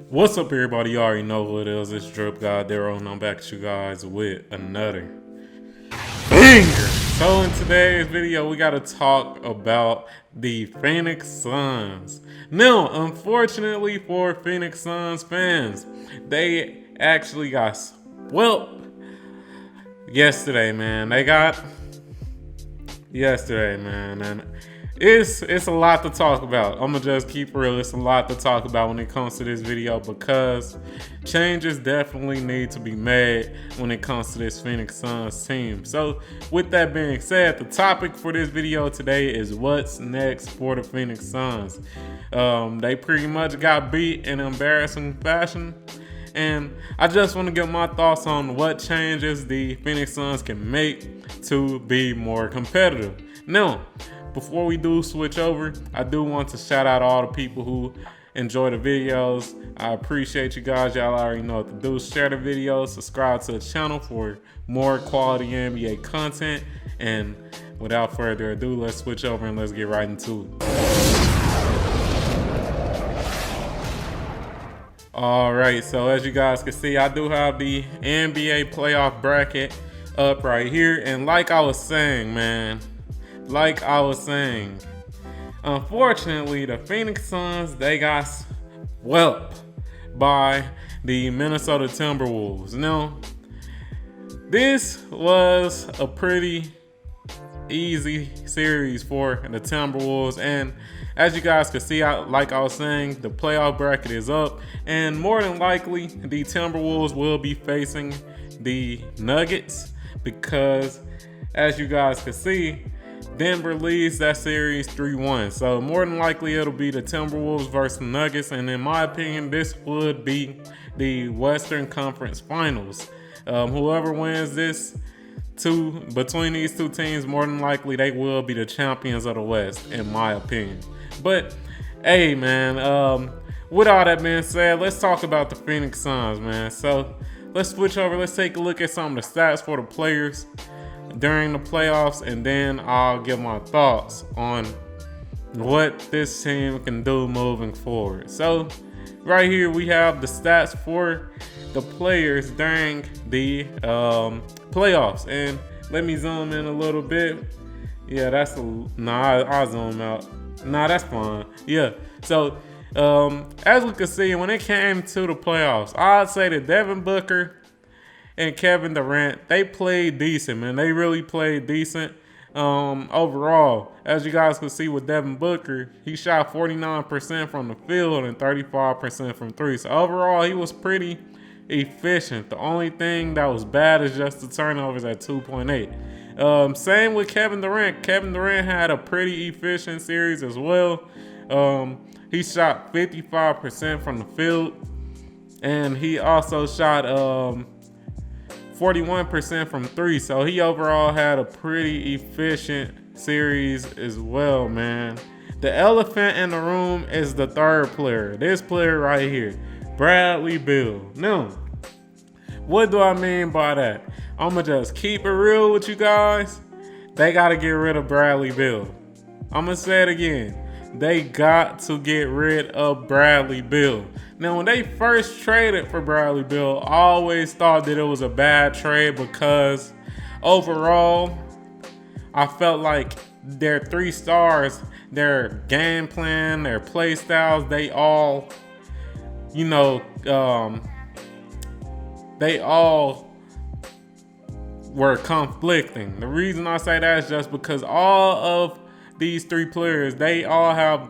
What's up, everybody? You already know who it is. It's DripGodDero, and I'm back at you guys with another banger. So in today's video, we got to talk about the Phoenix Suns. Now, unfortunately for Phoenix Suns fans, they actually got swept yesterday, man. And it's a lot to talk about. I'm gonna just keep real. It's a lot to talk about when it comes to this video because changes definitely need to be made when it comes to this Phoenix Suns team. So with that being said, the topic for this video today is what's next for the Phoenix Suns. They pretty much got beat in embarrassing fashion. And I just want to get my thoughts on what changes the Phoenix Suns can make to be more competitive. Now, before we do switch over, I do want to shout out all the people who enjoy the videos. I appreciate you guys. Y'all already know what to do. Share the videos, subscribe to the channel for more quality NBA content. And without further ado, let's switch over and let's get right into it. All right, so as you guys can see, I do have the NBA playoff bracket up right here. And like I was saying, unfortunately, the Phoenix Suns, they got swept by the Minnesota Timberwolves. Now, this was a pretty easy series for the Timberwolves, and as you guys can see, like I was saying, the playoff bracket is up, and more than likely the Timberwolves will be facing the Nuggets because, as you guys can see, Denver leads that series 3-1. So more than likely it'll be the Timberwolves versus the Nuggets, and in my opinion, this would be the Western Conference Finals. Whoever wins this between these two teams, more than likely they will be the champions of the West, in my opinion. But hey, man, with all that being said, let's talk about the Phoenix Suns, man. So let's switch over. Let's take a look at some of the stats for the players during the playoffs, and then I'll give my thoughts on what this team can do moving forward. So right here we have the stats for the players during the playoffs, and let me zoom in a little bit. Yeah, I'll zoom out. That's fine. Yeah, so as we can see, when it came to the playoffs, I'd say that Devin Booker and Kevin Durant, they played decent, man. They really played decent overall. As you guys can see with Devin Booker, he shot 49% from the field and 35% from three. So overall, he was pretty efficient. The only thing that was bad is just the turnovers at 2.8. Same with Kevin Durant. Kevin Durant had a pretty efficient series as well. He shot 55% from the field, and he also shot 41% from three. So he overall had a pretty efficient series as well, man. The elephant in the room is the third player. This player right here, Bradley Beal. Now, what do I mean by that? I'm going to just keep it real with you guys. They got to get rid of Bradley Beal. I'm going to say it again. They got to get rid of Bradley Beal. Now, when they first traded for Bradley Beal, I always thought that it was a bad trade because overall, I felt like their three stars, their game plan, their play styles, they all were conflicting. The reason I say that is just because all of these three players, they all have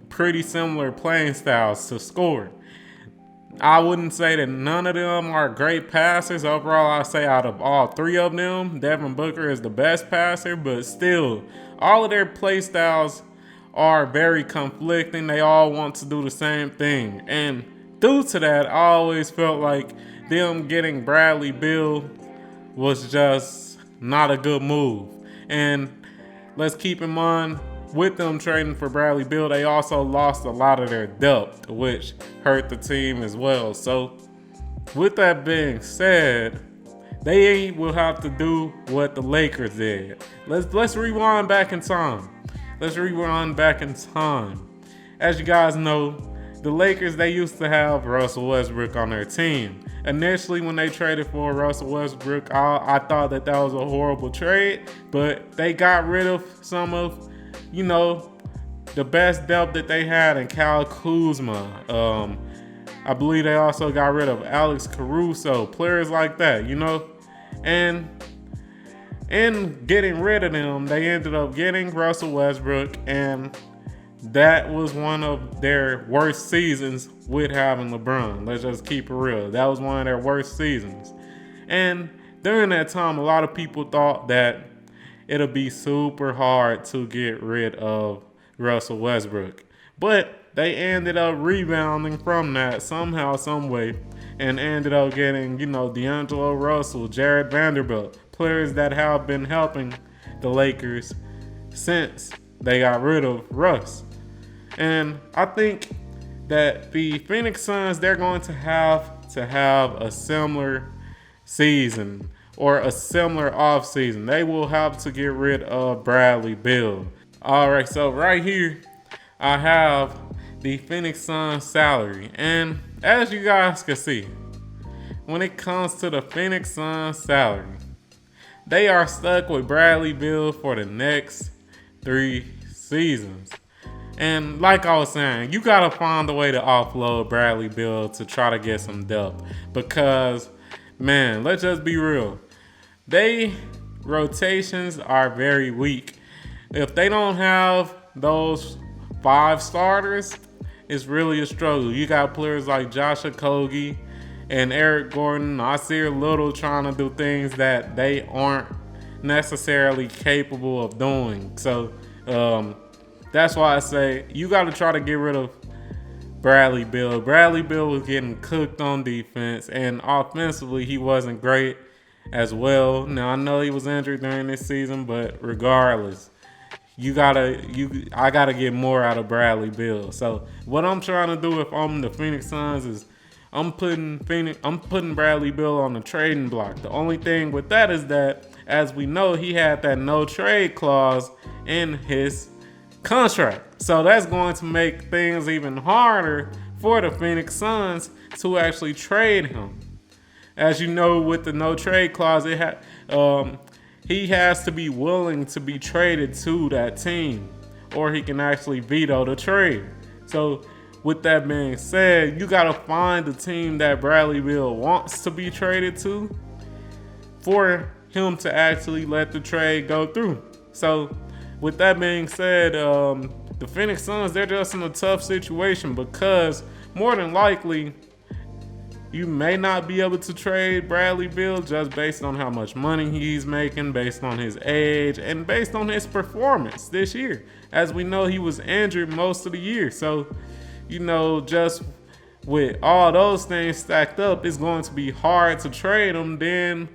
pretty similar playing styles to score. I wouldn't say that none of them are great passers. Overall, I say out of all three of them, Devin Booker is the best passer, but still, all of their play styles are very conflicting. They all want to do the same thing. And due to that, I always felt like them getting Bradley Beal was just not a good move. And let's keep in mind, with them trading for Bradley Beal, they also lost a lot of their depth, which hurt the team as well. So with that being said, they will have to do what the Lakers did. Let's rewind back in time. As you guys know, the Lakers, they used to have Russell Westbrook on their team. Initially, when they traded for Russell Westbrook, I thought that was a horrible trade, but they got rid of some of, the best depth that they had in Kyle Kuzma. I believe they also got rid of Alex Caruso, players like that, And in getting rid of them, they ended up getting Russell Westbrook, and that was one of their worst seasons with having LeBron. Let's just keep it real. That was one of their worst seasons. And during that time, a lot of people thought that it'll be super hard to get rid of Russell Westbrook. But they ended up rebounding from that somehow, some way, and ended up getting, D'Angelo Russell, Jared Vanderbilt, players that have been helping the Lakers since they got rid of Russ. And I think that the Phoenix Suns, they're going to have a similar season or a similar offseason. They will have to get rid of Bradley Beal. All right, so right here, I have the Phoenix Suns salary. And as you guys can see, when it comes to the Phoenix Suns salary, they are stuck with Bradley Beal for the next 3 seasons. And like I was saying, you got to find a way to offload Bradley Beal to try to get some depth. Because, man, let's just be real. They rotations are very weak. If they don't have those 5 starters, it's really a struggle. You got players like Josh Okogie and Eric Gordon, Nasir Little trying to do things that they aren't necessarily capable of doing. So that's why I say you got to try to get rid of Bradley Beal. Bradley Beal was getting cooked on defense, and offensively he wasn't great as well. Now I know he was injured during this season, but regardless, I gotta get more out of Bradley Beal. So what I'm trying to do if I'm the Phoenix Suns is I'm putting Bradley Beal on the trading block. The only thing with that is that, as we know, he had that no trade clause in his contract. So that's going to make things even harder for the Phoenix Suns to actually trade him. As you know, with the no trade clause, he has to be willing to be traded to that team, or he can actually veto the trade. So with that being said, you got to find the team that Bradley Beal wants to be traded to for him to actually let the trade go through. So with that being said, the Phoenix Suns, they're just in a tough situation because more than likely you may not be able to trade Bradley Beal just based on how much money he's making, based on his age, and based on his performance this year. As we know, he was injured most of the year. So, just with all those things stacked up, it's going to be hard to trade him. Then,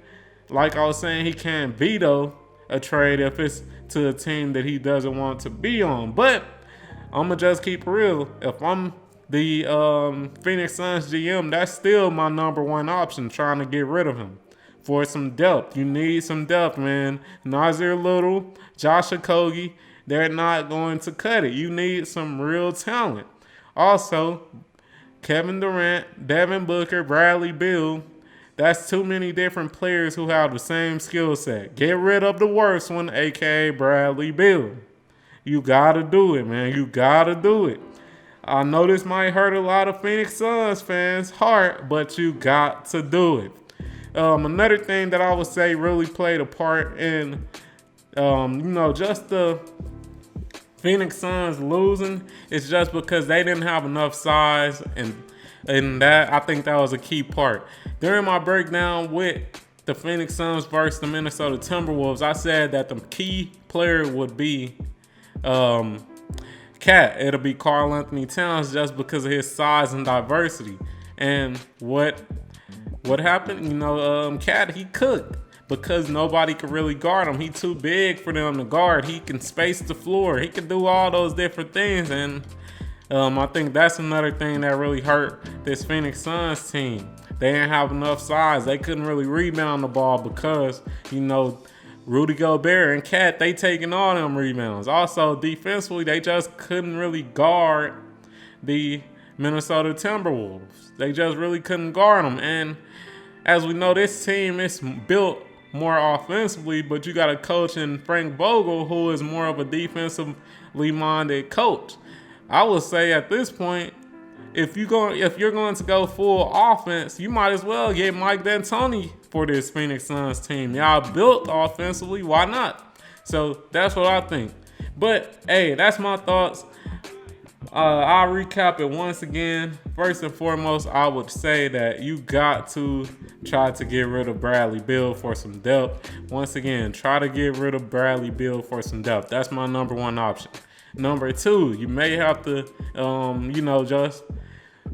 like I was saying, he can't veto a trade if it's to a team that he doesn't want to be on. But I'm going to just keep it real. If I'm the Phoenix Suns GM, that's still my number one option, trying to get rid of him for some depth. You need some depth, man. Nasir Little, Josh Okogie, they're not going to cut it. You need some real talent. Also, Kevin Durant, Devin Booker, Bradley Beal, that's too many different players who have the same skill set. Get rid of the worst one, a.k.a. Bradley Beal. You got to do it, man. You got to do it. I know this might hurt a lot of Phoenix Suns fans' heart, but you got to do it. Another thing that I would say really played a part in, just the Phoenix Suns losing is just because they didn't have enough size, and that, I think that was a key part. During my breakdown with the Phoenix Suns versus the Minnesota Timberwolves, I said that the key player would be Cat. It'll be Karl Anthony Towns just because of his size and diversity. And what happened? Cat, he cooked because nobody could really guard him. He too big for them to guard. He can space the floor. He can do all those different things. And I think that's another thing that really hurt this Phoenix Suns team. They didn't have enough size. They couldn't really rebound the ball because, Rudy Gobert and Cat, they taking all them rebounds. Also, defensively, they just couldn't really guard the Minnesota Timberwolves. They just really couldn't guard them. And as we know, this team is built more offensively, but you got a coach in Frank Vogel who is more of a defensively minded coach. I would say at this point, if you're going to go full offense, you might as well get Mike D'Antoni for this Phoenix Suns team. Y'all built offensively, why not? So that's what I think. But hey, that's my thoughts. I'll recap it once again. First and foremost, I would say that you got to try to get rid of Bradley Beal for some depth. Once again, try to get rid of Bradley Beal for some depth. That's my number one option. Number two, you may have to, just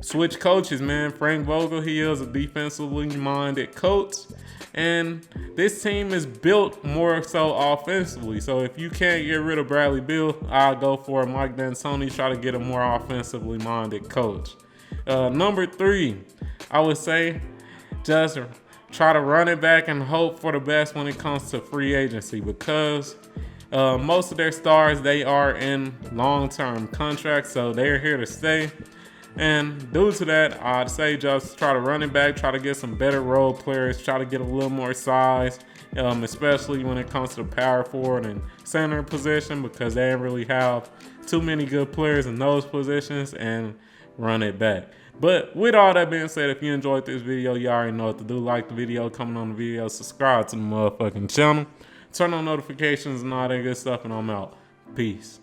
switch coaches, man. Frank Vogel, he is a defensively minded coach. And this team is built more so offensively. So if you can't get rid of Bradley Beal, I'll go for Mike D'Antoni, try to get a more offensively minded coach. Number three, I would say just try to run it back and hope for the best when it comes to free agency, because most of their stars, they are in long-term contracts, so they're here to stay. And due to that, I'd say just try to run it back, try to get some better role players, try to get a little more size, especially when it comes to the power forward and center position, because they don't really have too many good players in those positions, and run it back. But with all that being said, if you enjoyed this video, you already know what to do. Like the video, comment on the video, subscribe to the motherfucking channel, turn on notifications and all that good stuff, and I'm out. Peace.